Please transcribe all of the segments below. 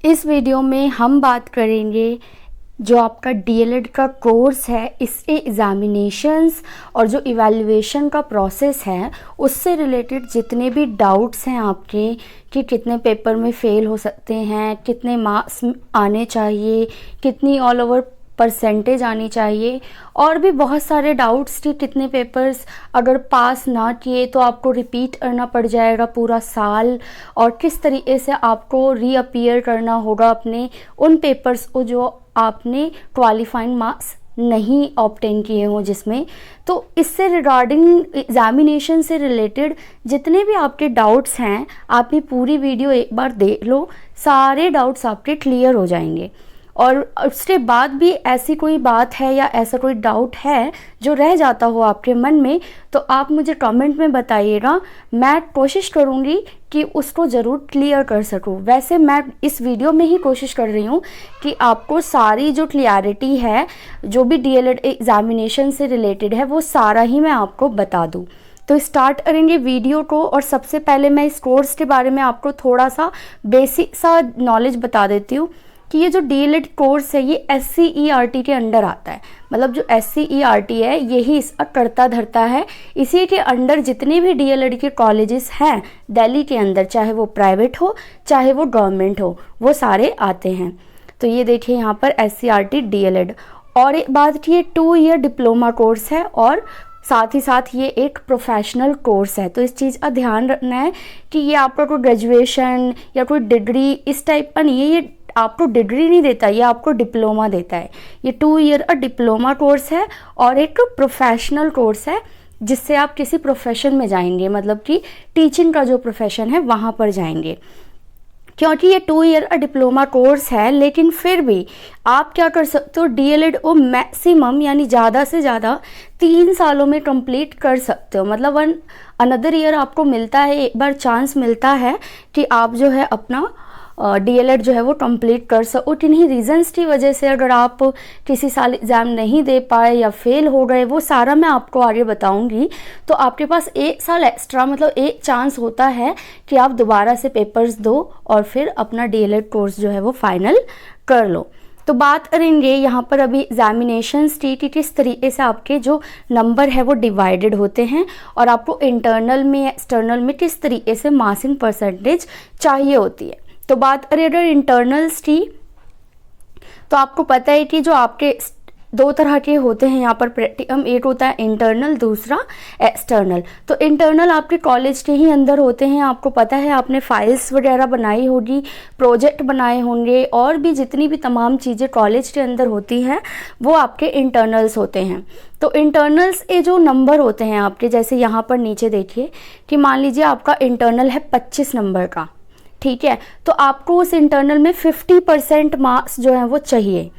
इस वीडियो में हम बात करेंगे जो आपका डीएलएड का कोर्स है, इसके एग्ज़ामिनेशंस और जो इवैल्यूएशन का प्रोसेस है उससे रिलेटेड जितने भी डाउट्स हैं आपके कि कितने पेपर में फ़ेल हो सकते हैं, कितने मार्क्स आने चाहिए, कितनी ऑल ओवर परसेंटेज आनी चाहिए, और भी बहुत सारे डाउट्स कि कितने पेपर्स अगर पास ना किए तो आपको रिपीट करना पड़ जाएगा पूरा साल, और किस तरीके से आपको रीअपीयर करना होगा अपने उन पेपर्स को जो आपने क्वालिफाइंग मार्क्स नहीं ऑब्टेन किए हों जिसमें। तो इससे रिगार्डिंग एग्जामिनेशन से रिलेटेड जितने भी आपके डाउट्स हैं आप ये पूरी वीडियो एक बार देख लो, सारे डाउट्स आपके क्लियर हो जाएंगे। और उसके बाद भी ऐसी कोई बात है या ऐसा कोई डाउट है जो रह जाता हो आपके मन में तो आप मुझे कमेंट में बताइएगा, मैं कोशिश करूँगी कि उसको ज़रूर क्लियर कर सकूँ। वैसे मैं इस वीडियो में ही कोशिश कर रही हूँ कि आपको सारी जो क्लियरिटी है जो भी डीएलएड एग्ज़ामिनेशन से रिलेटेड है वो सारा ही मैं आपको बता दूँ। तो स्टार्ट करेंगे वीडियो को, और सबसे पहले मैं इस कोर्स के बारे में आपको थोड़ा सा बेसिक सा नॉलेज बता देती हूँ कि ये जो डीएलएड कोर्स है ये SCERT के अंडर आता है। मतलब जो SCERT है यही इसका करता धरता है। इसी के अंडर जितने भी डीएलएड के कॉलेजेस हैं दिल्ली के अंदर, चाहे वो प्राइवेट हो चाहे वो गवर्नमेंट हो, वो सारे आते हैं। तो ये देखिए यहाँ पर SCERT डीएलएड। और एक बात कि ये 2 ईयर डिप्लोमा कोर्स है और साथ ही साथ ये एक प्रोफेशनल कोर्स है। तो इस चीज़ का ध्यान रखना है कि ये आपका कोई ग्रेजुएशन या कोई डिग्री इस टाइप का नहीं है, ये आपको डिग्री नहीं देता, ये आपको डिप्लोमा देता है। ये 2 ईयर का डिप्लोमा कोर्स है और एक प्रोफेशनल कोर्स है जिससे आप किसी प्रोफेशन में जाएंगे, मतलब कि टीचिंग का जो प्रोफेशन है वहाँ पर जाएंगे। क्योंकि ये 2 ईयर का डिप्लोमा कोर्स है, लेकिन फिर भी आप क्या कर सकते हो, डीएलएड को मैक्सिमम यानी ज़्यादा से ज़्यादा 3 सालों में कंप्लीट कर सकते हो। मतलब अनदर ईयर आपको मिलता है, एक बार चांस मिलता है कि आप जो है अपना डीएलएड जो है वो कंप्लीट कर सको। किन्हीं रीजंस की वजह से अगर आप किसी साल एग्ज़ाम नहीं दे पाए या फेल हो गए, वो सारा मैं आपको आगे बताऊंगी। तो आपके पास 1 साल एक्स्ट्रा, मतलब एक चांस होता है कि आप दोबारा से पेपर्स दो और फिर अपना डीएलएड कोर्स जो है वो फाइनल कर लो। तो बात करेंगे यहाँ पर अभी एग्जामिनेशंस की कि किस तरीके से आपके जो नंबर है वो डिवाइडेड होते हैं और आपको इंटरनल में एक्सटर्नल में किस तरीके से मार्क्सिंग परसेंटेज चाहिए होती है। तो बात करें अगर इंटरनल्स की, तो आपको पता है कि जो आपके 2 तरह के होते हैं यहाँ पर प्रैक्टिकम, एक होता है इंटरनल, दूसरा एक्सटर्नल। तो इंटरनल आपके कॉलेज के ही अंदर होते हैं, आपको पता है आपने फाइल्स वगैरह बनाई होगी, प्रोजेक्ट बनाए होंगे, और भी जितनी भी तमाम चीज़ें कॉलेज के अंदर होती हैं वो आपके इंटरनल्स होते हैं। तो इंटरनल्स के जो नंबर होते हैं आपके, जैसे यहाँ पर नीचे देखिए कि मान लीजिए आपका इंटरनल है 25 नंबर का, ठीक है, तो आपको उस इंटरनल में 50% मार्क्स जो है वो चाहिए।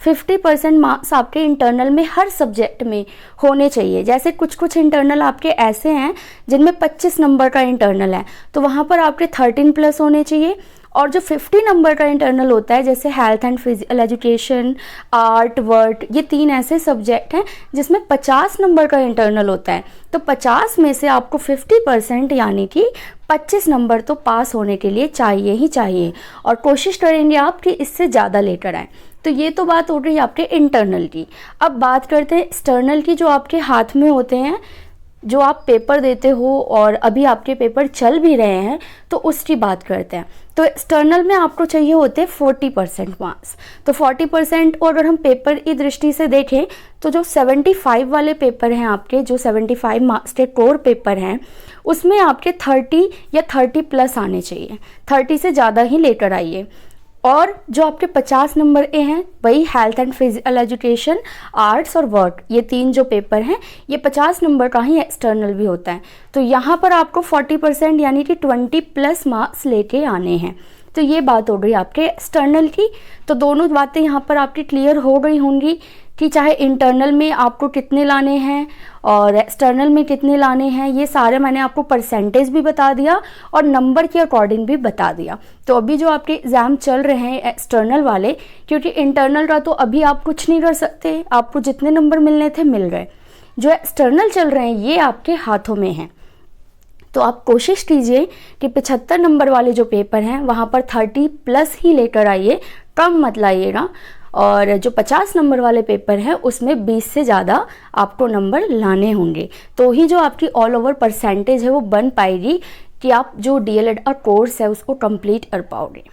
50% मार्क्स आपके इंटरनल में हर सब्जेक्ट में होने चाहिए। जैसे कुछ कुछ इंटरनल आपके ऐसे हैं जिनमें 25 नंबर का इंटरनल है, तो वहाँ पर आपके 13+ होने चाहिए। और जो 50 नंबर का इंटरनल होता है, जैसे health and physical education, art, वर्ट, ये 3 ऐसे सब्जेक्ट हैं जिसमें 50 नंबर का इंटरनल होता है। तो 50 में से आपको 50% यानी कि 25 नंबर तो पास होने के लिए चाहिए ही चाहिए, और कोशिश करेंगे आप कि इससे ज़्यादा लेकर आएँ। तो ये तो बात हो रही है आपके इंटरनल की। अब बात करते हैं एक्सटर्नल की, जो आपके हाथ में होते हैं, जो आप पेपर देते हो और अभी आपके पेपर चल भी रहे हैं, तो उसकी बात करते हैं। तो एक्सटर्नल में आपको चाहिए होते हैं 40% मार्क्स। तो 40%, और अगर हम पेपर की दृष्टि से देखें तो जो 75 वाले पेपर हैं आपके, जो 75 मार्क्स के कोर पेपर हैं, उसमें आपके 30 या 30+ आने चाहिए। 30 से ज़्यादा ही लेकर आइए। और जो आपके 50 नंबर के हैं वही health and physical education, arts और वर्क, ये 3 जो पेपर हैं ये 50 नंबर का ही एक्सटर्नल भी होता है। तो यहाँ पर आपको 40% यानी कि 20+ मार्क्स लेके आने हैं। तो ये बात हो गई आपके एक्सटर्नल की। तो दोनों बातें यहाँ पर आपकी क्लियर हो गई होंगी कि चाहे इंटरनल में आपको कितने लाने हैं और एक्सटर्नल में कितने लाने हैं। ये सारे मैंने आपको परसेंटेज भी बता दिया और नंबर के अकॉर्डिंग भी बता दिया। तो अभी जो आपके एग्ज़ाम चल रहे हैं एक्सटर्नल वाले, क्योंकि इंटरनल का तो अभी आप कुछ नहीं कर सकते, आपको जितने नंबर मिलने थे मिल गए। जो एक्सटर्नल चल रहे हैं ये आपके हाथों में हैं। तो आप कोशिश कीजिए कि 75 नंबर वाले जो पेपर हैं वहाँ पर 30+ ही लेकर आइए, कम मत लाइएगा। और जो 50 नंबर वाले पेपर हैं उसमें 20 से ज़्यादा आपको नंबर लाने होंगे, तो ही जो आपकी ऑल ओवर परसेंटेज है वो बन पाएगी कि आप जो DLED का कोर्स है उसको कंप्लीट कर पाओगे।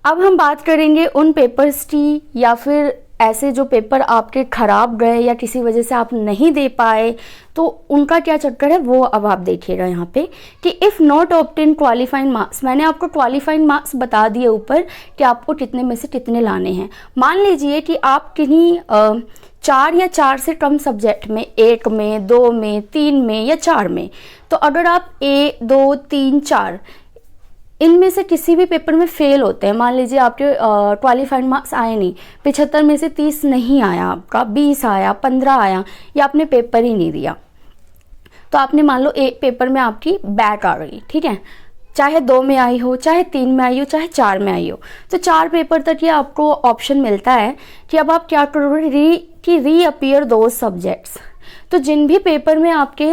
अब हम बात करेंगे उन पेपर्स की, या फिर ऐसे जो पेपर आपके ख़राब गए या किसी वजह से आप नहीं दे पाए, तो उनका क्या चक्कर है वो अब आप देखिएगा यहाँ पे कि if not obtain qualifying marks. मैंने आपको क्वालिफाइंग मार्क्स बता दिए ऊपर कि आपको कितने में से कितने लाने हैं। मान लीजिए कि आप किन्हीं 4 या 4 से कम सब्जेक्ट में, 1 में, 2 में, 3 में या 4 में, तो अगर आप 1, 2, 3, 4 इनमें से किसी भी पेपर में फेल होते हैं, मान लीजिए आपके क्वालिफाइड मार्क्स आए नहीं, 75 में से 30 नहीं आया, आपका 20 आया, 15 आया, या आपने पेपर ही नहीं दिया, तो आपने मान लो एक पेपर में आपकी बैक आ गई, ठीक है, चाहे 2 में आई हो, चाहे 3 में आई हो, चाहे 4 में आई हो, तो 4 पेपर तक ये आपको ऑप्शन मिलता है कि अब आप क्या करोगे, रीअपियर दो सब्जेक्ट्स। तो जिन भी पेपर में आपके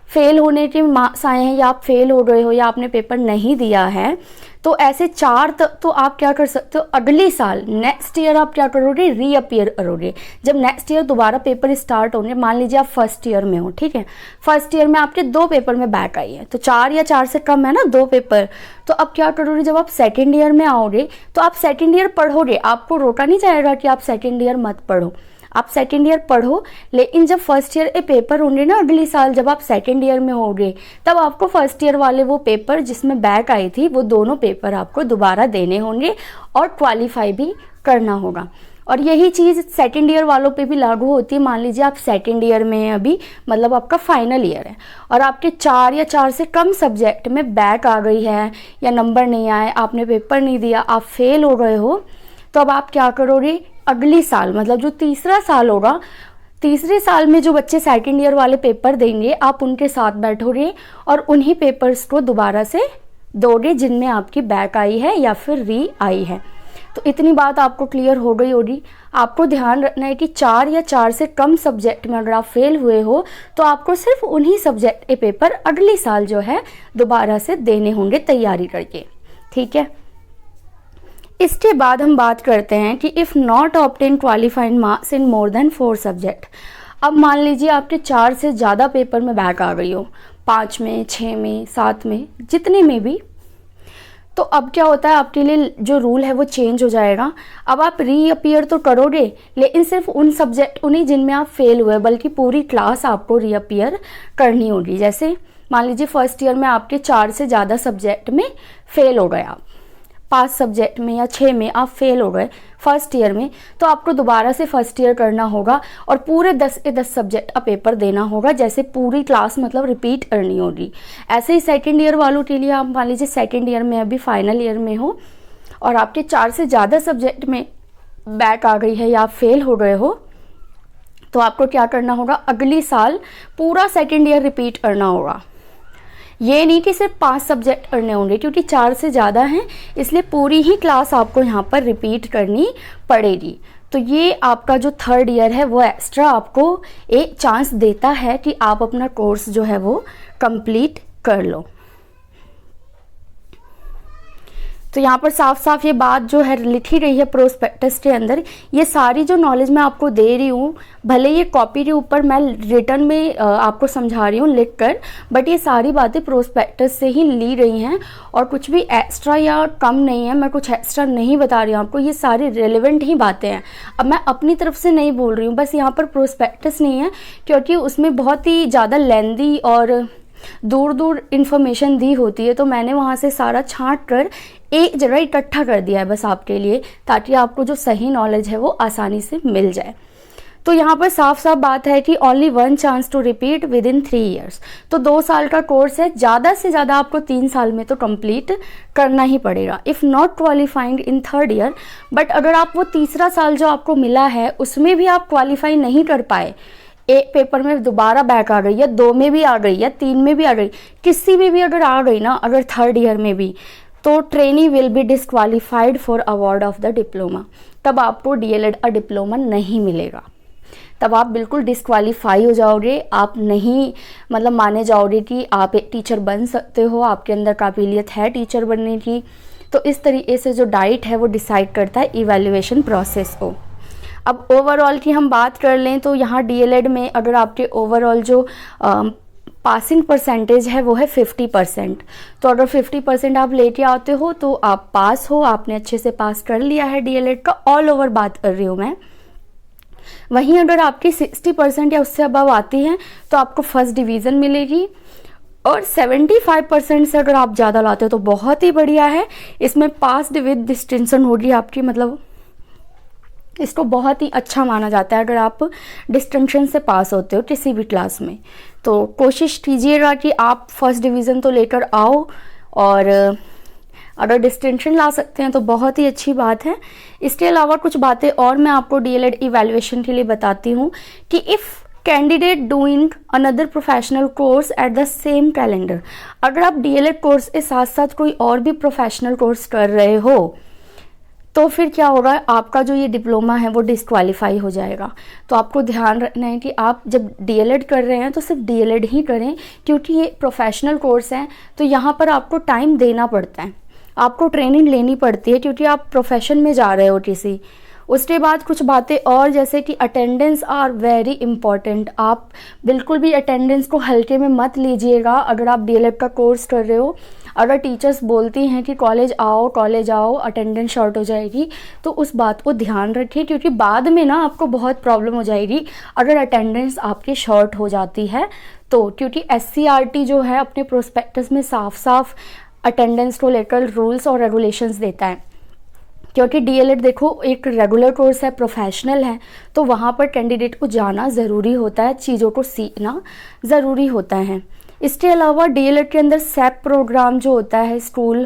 फेल होने के मार्क्स आए हैं, या आप फेल हो गए हो, या आपने पेपर नहीं दिया है, तो ऐसे 4 तो आप क्या कर सकते हो, अगले साल नेक्स्ट ईयर आप क्या करोगे, रीअपियर करोगे। जब नेक्स्ट ईयर दोबारा पेपर स्टार्ट होंगे, मान लीजिए आप फर्स्ट ईयर में हो, ठीक है, फर्स्ट ईयर में आपके 2 पेपर में बैक आई है, तो 4 या 4 से कम है ना 2 पेपर, तो अब क्या करोगे, जब आप सेकेंड ईयर में आओगे तो आप सेकेंड ईयर पढ़ोगे, आपको रोका नहीं जाएगा कि आप सेकेंड ईयर मत पढ़ो, आप सेकेंड ईयर पढ़ो, लेकिन जब फर्स्ट ईयर के पेपर होंगे ना अगले साल, जब आप सेकेंड ईयर में होंगे, तब आपको फर्स्ट ईयर वाले वो पेपर जिसमें बैक आई थी वो दोनों पेपर आपको दोबारा देने होंगे और क्वालिफाई भी करना होगा। और यही चीज़ सेकेंड ईयर वालों पे भी लागू होती है। मान लीजिए आप सेकेंड ईयर में हैं अभी, मतलब आपका फाइनल ईयर है, और आपके 4 या 4 से कम सब्जेक्ट में बैक आ गई है, या नंबर नहीं आए, आपने पेपर नहीं दिया, आप फेल हो गए हो, तो अब आप क्या करोगे, अगली साल मतलब जो तीसरा साल होगा, तीसरे साल में जो बच्चे सेकेंड ईयर वाले पेपर देंगे, आप उनके साथ बैठोगे और उन्हीं पेपर्स को दोबारा से दोगे जिनमें आपकी बैक आई है या फिर री आई है। तो इतनी बात आपको क्लियर हो गई होगी। आपको ध्यान रखना है कि 4 या 4 से कम सब्जेक्ट में अगर आप फेल हुए हो तो आपको सिर्फ उन्हीं सब्जेक्ट के पेपर अगले साल जो है दोबारा से देने होंगे तैयारी करके, ठीक है। इसके बाद हम बात करते हैं कि if not obtain qualified marks in more than 4 subject. अब मान लीजिए आपके 4 से ज़्यादा पेपर में बैक आ गई हो, 5 में, 6 में, 7 में, जितने में भी, तो अब क्या होता है, आपके लिए जो रूल है वो चेंज हो जाएगा। अब आप रीअपियर तो करोगे, लेकिन सिर्फ उन सब्जेक्ट उन्हीं जिनमें आप फेल हुए, बल्कि पूरी क्लास आपको रीअपियर करनी होगी। जैसे मान लीजिए फर्स्ट ईयर में आपके 4 से ज़्यादा सब्जेक्ट में फेल हो गए, आप 5 सब्जेक्ट में या 6 में आप फेल हो गए फर्स्ट ईयर में, तो आपको दोबारा से फर्स्ट ईयर करना होगा और पूरे 10 के 10 सब्जेक्ट का पेपर देना होगा, जैसे पूरी क्लास मतलब रिपीट करनी होगी। ऐसे ही सेकेंड ईयर वालों के लिए, आप मान लीजिए सेकेंड ईयर में अभी फाइनल ईयर में हो और आपके 4 से ज़्यादा सब्जेक्ट में बैक आ गई है या आप फेल हो गए हो, तो आपको क्या करना होगा, अगली साल पूरा सेकेंड ईयर रिपीट करना होगा। ये नहीं कि सिर्फ 5 सब्जेक्ट करने होंगे, क्योंकि 4 से ज़्यादा हैं, इसलिए पूरी ही क्लास आपको यहाँ पर रिपीट करनी पड़ेगी। तो ये आपका जो थर्ड ईयर है वो एक्स्ट्रा आपको एक चांस देता है कि आप अपना कोर्स जो है वो कंप्लीट कर लो। तो यहाँ पर साफ साफ ये बात जो है लिखी गई है प्रोस्पेक्टस के अंदर, ये सारी जो नॉलेज मैं आपको दे रही हूँ, भले ये कॉपी के ऊपर मैं रिटर्न में आपको समझा रही हूँ लिख कर, बट ये सारी बातें प्रोस्पेक्टस से ही ली गई हैं और कुछ भी एक्स्ट्रा या कम नहीं है। मैं कुछ एक्स्ट्रा नहीं बता रही हूँ आपको, ये सारी रेलिवेंट ही बातें हैं। अब मैं अपनी तरफ से नहीं बोल रही हूँ, बस यहाँ पर प्रोस्पेक्टस नहीं है क्योंकि उसमें बहुत ही ज़्यादा लेंदी और दूर दूर इन्फॉर्मेशन दी होती है, तो मैंने वहाँ से सारा छांट कर एक जगह इकट्ठा कर दिया है बस आपके लिए, ताकि आपको जो सही नॉलेज है वो आसानी से मिल जाए। तो यहाँ पर साफ साफ बात है कि only 1 chance to repeat within 3 years. तो 2 साल का कोर्स है, ज़्यादा से ज़्यादा आपको 3 साल में तो कंप्लीट करना ही पड़ेगा if not qualifying in 3rd year. But अगर आप वो तीसरा साल जो आपको मिला है उसमें भी आप क्वालिफाई नहीं कर पाए, एक पेपर में दोबारा बैक आ गई या 2 में भी आ गई या 3 में भी आ गई, किसी में भी अगर आ गई ना, अगर 3rd ईयर में भी, तो trainee will be disqualified for award of the diploma. तब आपको DLED डिप्लोमा नहीं मिलेगा। तब आप बिल्कुल डिस्क्वालीफाई हो जाओगे, आप नहीं मतलब माने जाओगे कि आप एक टीचर बन सकते हो, आपके अंदर काबिलियत है टीचर बनने की। तो इस तरीके से जो डाइट है वो डिसाइड करता है इवैल्यूएशन प्रोसेस को। अब ओवरऑल की हम बात कर लें तो यहाँ डीएलएड में अगर आपके ओवरऑल जो पासिंग परसेंटेज है वो है 50%। तो अगर 50% आप लेके आते हो तो आप पास हो, आपने अच्छे से पास कर लिया है डीएलएड का, ऑल ओवर बात कर रही हूँ मैं। वहीं अगर आपकी 60% या उससे अबव आती है तो आपको फर्स्ट डिवीज़न मिलेगी, और 75% से अगर आप ज़्यादा लाते हो तो बहुत ही बढ़िया है, इसमें पास विद डिस्टिंक्शन होगी आपकी, मतलब इसको बहुत ही अच्छा माना जाता है अगर आप डिस्टिंक्शन से पास होते हो किसी भी क्लास में। तो कोशिश कीजिएगा कि आप फर्स्ट डिवीज़न तो लेकर आओ, और अगर डिस्टिंक्शन ला सकते हैं तो बहुत ही अच्छी बात है। इसके अलावा कुछ बातें और मैं आपको डीएलएड इवैल्यूएशन के लिए बताती हूँ कि if candidate doing another professional course at the same calendar, अगर आप डीएलएड कोर्स के साथ साथ कोई और भी प्रोफेशनल कोर्स कर रहे हो तो फिर क्या होगा, आपका जो ये डिप्लोमा है वो डिस्क्वालीफाई हो जाएगा। तो आपको ध्यान रखना है कि आप जब डीएलएड कर रहे हैं तो सिर्फ डीएलएड ही करें, क्योंकि ये प्रोफेशनल कोर्स है तो यहाँ पर आपको टाइम देना पड़ता है, आपको ट्रेनिंग लेनी पड़ती है, क्योंकि आप प्रोफेशन में जा रहे हो किसी। उसके बाद कुछ बातें और, जैसे कि अटेंडेंस आर वेरी इंपॉर्टेंट। आप बिल्कुल भी अटेंडेंस को हल्के में मत लीजिएगा अगर आप डीएलएड का कोर्स कर रहे हो। अगर टीचर्स बोलती हैं कि कॉलेज आओ अटेंडेंस शॉर्ट हो जाएगी, तो उस बात को ध्यान रखिए, क्योंकि बाद में ना आपको बहुत प्रॉब्लम हो जाएगी अगर अटेंडेंस आपकी शॉर्ट हो जाती है तो। क्योंकि एससीईआरटी जो है अपने प्रोस्पेक्टस में साफ साफ अटेंडेंस को लेकर रूल्स और रेगुलेशंस देता है। क्योंकि डीएलएड देखो एक रेगुलर कोर्स है, प्रोफेशनल है, तो वहाँ पर कैंडिडेट को जाना ज़रूरी होता है, चीज़ों को सीखना ज़रूरी होता है। इसके अलावा डीएलएड के अंदर सैप प्रोग्राम जो होता है, स्कूल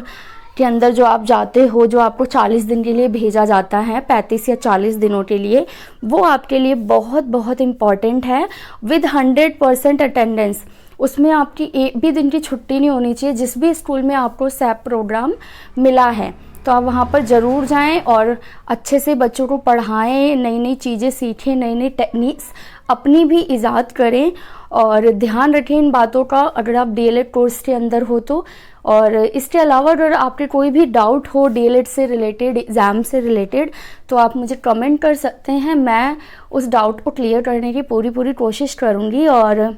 के अंदर जो आप जाते हो, जो आपको 40 दिन के लिए भेजा जाता है, 35 या 40 दिनों के लिए, वो आपके लिए बहुत बहुत इम्पॉर्टेंट है विद 100% अटेंडेंस। उसमें आपकी एक भी दिन की छुट्टी नहीं होनी चाहिए। जिस भी स्कूल में आपको सैप प्रोग्राम मिला है तो आप वहाँ पर ज़रूर जाएं और अच्छे से बच्चों को पढ़ाएं, नई नई चीज़ें सीखें, नई नई टेक्निक्स अपनी भी ईजाद करें, और ध्यान रखें इन बातों का अगर आप डीएलएड कोर्स के अंदर हो तो। और इसके अलावा अगर आपके कोई भी डाउट हो डीएलएड से रिलेटेड, एग्ज़ाम से रिलेटेड, तो आप मुझे कमेंट कर सकते हैं। मैं उस डाउट को क्लियर करने की पूरी कोशिश करूँगी। और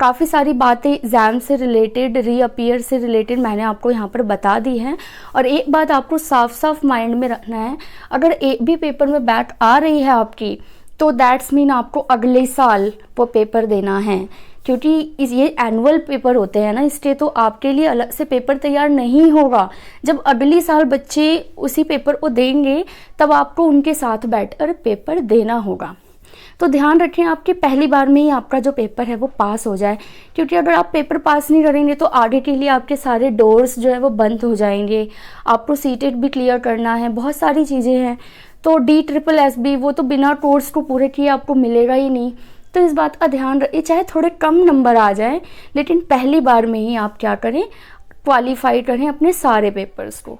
काफ़ी सारी बातें एग्ज़ाम से रिलेटेड, रीअपीयर से रिलेटेड मैंने आपको यहाँ पर बता दी हैं। और एक बात आपको साफ साफ माइंड में रखना है, अगर एक भी पेपर में बैक आ रही है आपकी तो दैट्स मीन आपको अगले साल वो पेपर देना है, क्योंकि ये एनुअल पेपर होते हैं ना, इसलिए तो आपके लिए अलग से पेपर तैयार नहीं होगा। जब अगली साल बच्चे उसी पेपर को देंगे तब आपको उनके साथ बैठकर पेपर देना होगा। तो ध्यान रखें आपकी पहली बार में ही आपका जो पेपर है वो पास हो जाए, क्योंकि अगर आप पेपर पास नहीं करेंगे तो आगे के लिए आपके सारे डोर्स जो है वो बंद हो जाएंगे। आपको सीटेट भी क्लियर करना है, बहुत सारी चीज़ें हैं। तो DSSB वो तो बिना कोर्स को पूरे किए आपको मिलेगा ही नहीं। तो इस बात का ध्यान रखिए, चाहे थोड़े कम नंबर आ जाए लेकिन पहली बार में ही आप क्या करें, क्वालिफाई करें अपने सारे पेपर्स को।